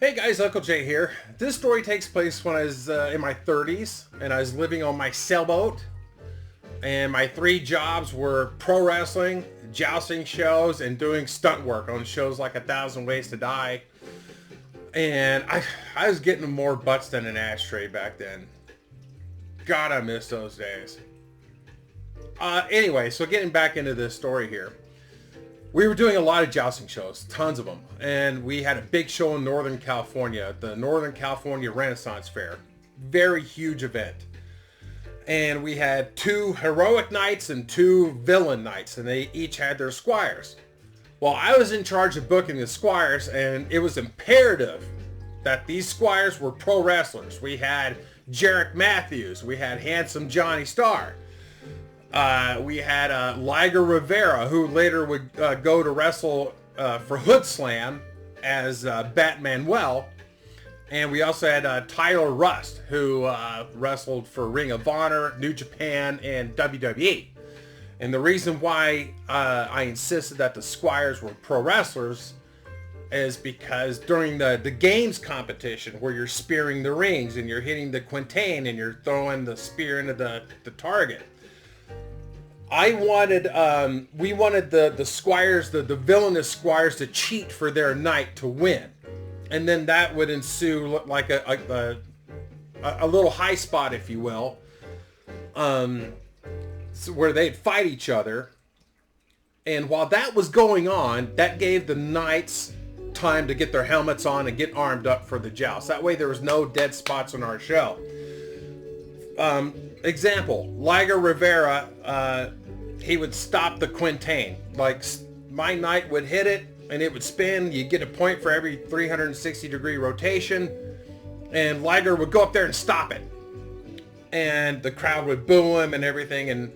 Hey guys, Uncle Jay here. This story takes place when I was in my 30s and I was living on my sailboat, and my three jobs were pro wrestling, jousting shows, and doing stunt work on shows like 1,000 Ways to Die. And I was getting more butts than an ashtray back then. God, I miss those days. Anyway, so getting back into this story here. We were doing a lot of jousting shows, tons of them, and we had a big show in Northern California, the Northern California Renaissance Fair. Very huge event. And we had 2 heroic nights and 2 villain nights, and they each had their squires. Well, I was in charge of booking the squires, and it was imperative that these squires were pro wrestlers. We had Jarek Matthews, we had Handsome Johnny Starr. We had Liga Rivera, who later would go to wrestle for Hood Slam as Batmanuel. And we also had Tyler Rust, who wrestled for Ring of Honor, New Japan, and WWE. And the reason why I insisted that the squires were pro wrestlers is because during the games competition, where you're spearing the rings and you're hitting the quintain and you're throwing the spear into the target, we wanted the squires, the villainous squires, to cheat for their night to win. And then that would ensue like a little high spot, if you will, where they'd fight each other. And while that was going on, that gave the knights time to get their helmets on and get armed up for the joust. That way there was no dead spots on our show. Example, Liga Rivera, he would stop the quintain. Like, my knight would hit it and it would spin. You get a point for every 360 degree rotation, and Liger would go up there and stop it, and the crowd would boo him and everything.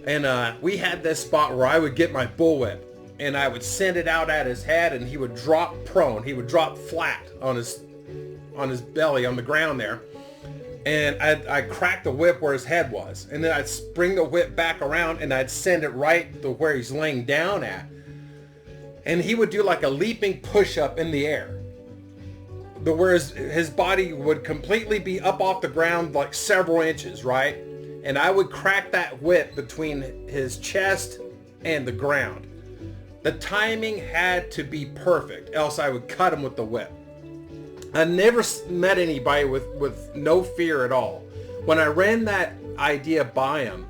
And we had this spot where I would get my bullwhip and I would send it out at his head, and he would drop prone. He would drop flat on his belly on the ground there. And I'd crack the whip where his head was, and then I'd bring the whip back around and I'd send it right to where he's laying down at. And he would do like a leaping push-up in the air, whereas his body would completely be up off the ground like several inches, right? And I would crack that whip between his chest and the ground. The timing had to be perfect, else I would cut him with the whip. I never met anybody with no fear at all. When I ran that idea by him,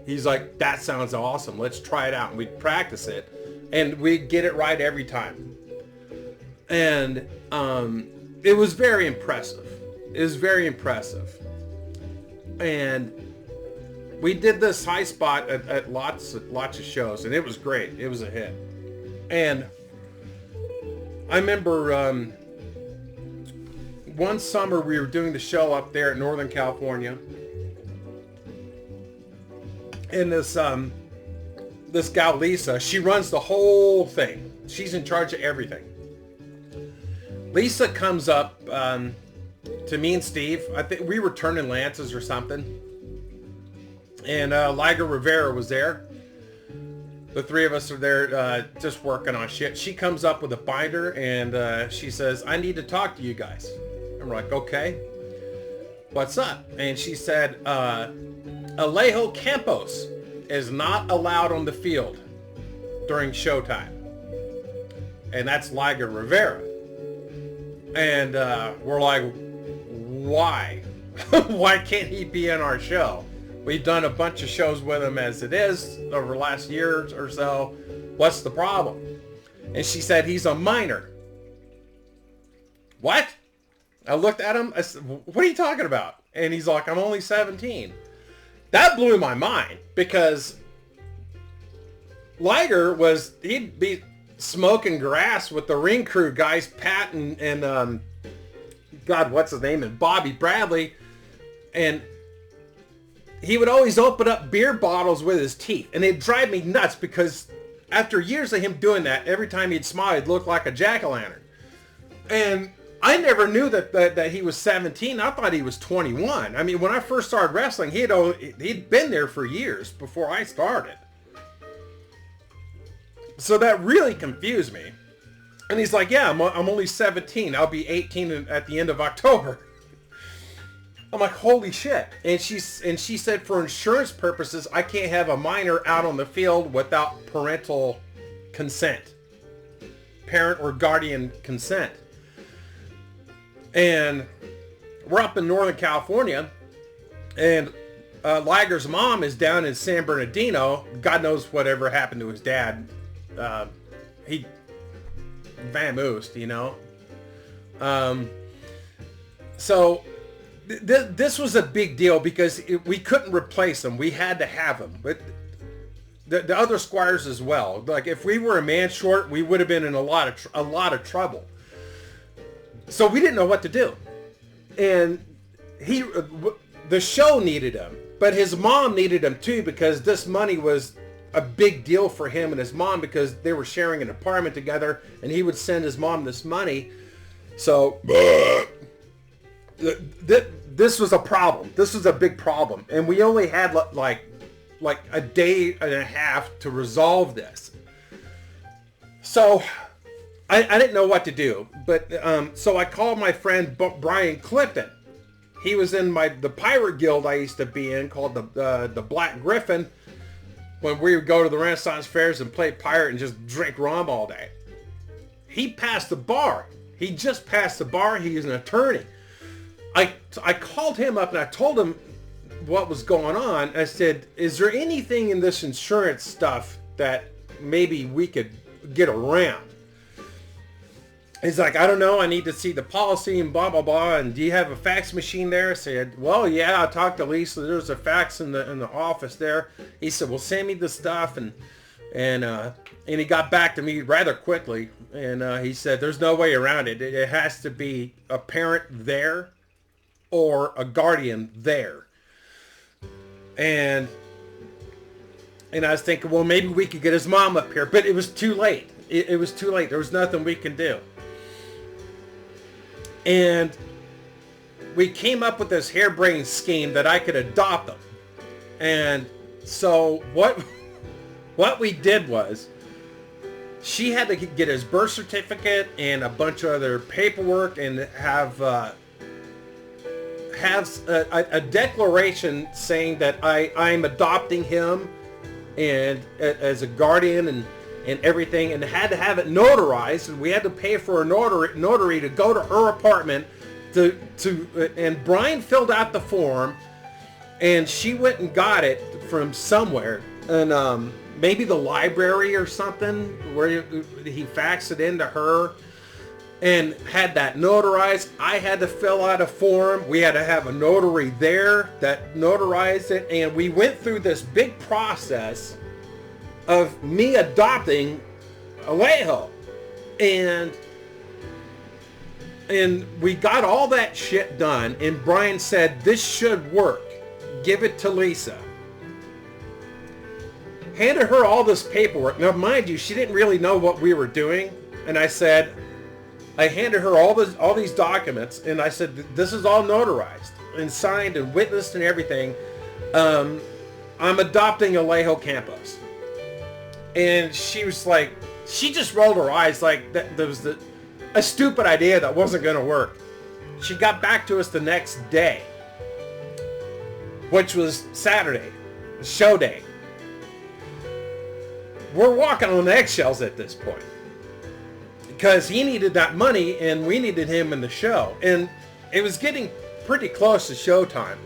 he's like, "That sounds awesome. Let's try it out." And we'd practice it, and we'd get it right every time. And it was very impressive. It was very impressive. And we did this high spot at lots of shows, and it was great. It was a hit. And I remember one summer we were doing the show up there in Northern California, and this gal Lisa, she runs the whole thing. She's in charge of everything. Lisa comes up to me and Steve. I think we were turning lances or something, and Liga Rivera was there. The three of us are there just working on shit. She comes up with a binder, and she says, "I need to talk to you guys." And we're like, "Okay, what's up?" And she said, Alejo Campos is not allowed on the field during showtime. And that's Liga Rivera. And we're like, why? Why can't he be in our show? We've done a bunch of shows with him as it is over the last year or so. What's the problem? And she said, "He's a minor." What? I looked at him. I said, "What are you talking about?" And he's like, "I'm only 17. That blew my mind, because Liger he'd be smoking grass with the ring crew guys, Pat and God, what's his name? And Bobby Bradley. And he would always open up beer bottles with his teeth. And it'd drive me nuts, because after years of him doing that, every time he'd smile, he'd look like a jack-o'-lantern. And I never knew that he was 17. I thought he was 21. I mean, when I first started wrestling, he'd been there for years before I started. So that really confused me. And he's like, yeah, I'm only 17. I'll be 18 at the end of October. I'm like, holy shit. And she said for insurance purposes, I can't have a minor out on the field without parental consent. Parent or guardian consent. And we're up in Northern California, and Liger's mom is down in San Bernardino. God knows whatever happened to his dad. He vamoosed, you know. So this was a big deal because we couldn't replace him. We had to have him. But the other squires as well. Like if we were a man short, we would have been in a lot of trouble. So we didn't know what to do. And the show needed him, but his mom needed him too, because this money was a big deal for him and his mom, because they were sharing an apartment together, and he would send his mom this money. So this was a problem. This was a big problem, and we only had like a day and a half to resolve this. So I didn't know what to do, but so I called my friend Brian Clifton. He was in the pirate guild I used to be in, called the Black Griffin, when we would go to the Renaissance fairs and play pirate and just drink rum all day. He passed the bar. He just passed the bar. He's an attorney. I called him up and I told him what was going on. I said, is there anything in this insurance stuff that maybe we could get around? He's like, I don't know. I need to see the policy and blah, blah, blah. And do you have a fax machine there? I said, well, yeah, I talked to Lisa. There's a fax in the office there. He said, well, send me the stuff. And he got back to me rather quickly. And he said, there's no way around it. It has to be a parent there or a guardian there. And I was thinking, well, maybe we could get his mom up here. But it was too late. It was too late. There was nothing we can do. And we came up with this harebrained scheme that I could adopt them. And so what we did was, she had to get his birth certificate and a bunch of other paperwork and have a declaration saying that I'm adopting him and as a guardian and everything, and had to have it notarized, and we had to pay for a notary to go to her apartment and Brian filled out the form, and she went and got it from somewhere, and maybe the library or something, where he faxed it into her and had that notarized. I had to fill out a form. We had to have a notary there that notarized it, and we went through this big process of me adopting Alejo. And we got all that shit done, and Brian said, this should work. Give it to Lisa. Handed her all this paperwork. Now, mind you, she didn't really know what we were doing. And I handed her all these documents, and I said, this is all notarized and signed and witnessed and everything. I'm adopting Alejo Campos. And she was like, she just rolled her eyes like that was a stupid idea that wasn't going to work. She got back to us the next day, which was Saturday, show day. We're walking on eggshells at this point because he needed that money and we needed him in the show. And it was getting pretty close to showtime.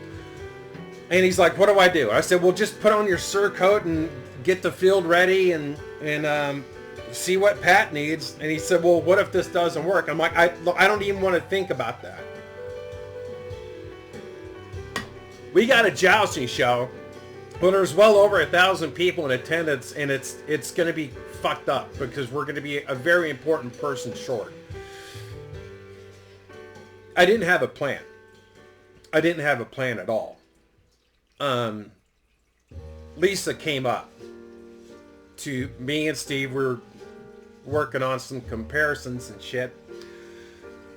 And he's like, what do I do? I said, well, just put on your surcoat and get the field ready and see what Pat needs. And he said, well, what if this doesn't work? I'm like, I don't even want to think about that. We got a jousting show, but there's well over 1,000 people in attendance, and it's going to be fucked up because we're going to be a very important person short. I didn't have a plan. I didn't have a plan at all. Lisa came up to me and Steve. We were working on some comparisons and shit.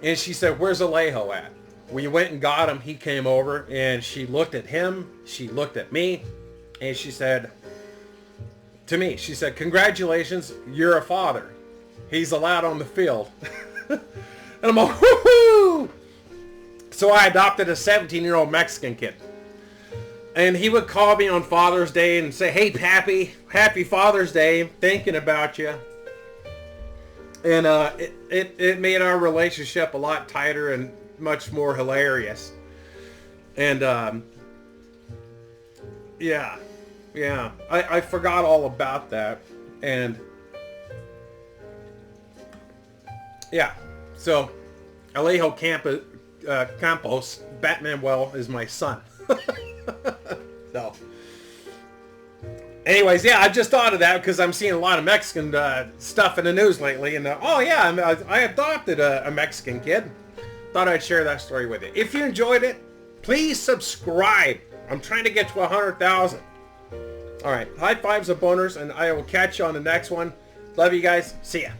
And she said, where's Alejo at? We went and got him. He came over and she looked at him. She looked at me and she said to me, she said, congratulations, you're a father. he's allowed on the field. And I'm like, woohoo! So I adopted a 17-year-old Mexican kid. And he would call me on Father's Day and say, hey, Pappy, happy Father's Day, thinking about you. And it made our relationship a lot tighter and much more hilarious. And yeah, I forgot all about that. And yeah, so Alejo Campos, Batmanuel is my son. So anyways, yeah, I just thought of that because I'm seeing a lot of Mexican stuff in the news lately. And oh yeah, I adopted a Mexican kid. Thought I'd share that story with you. If you enjoyed it, please subscribe. I'm trying to get to 100,000. All right, high fives and boners, and I will catch you on the next one. Love you guys. See ya.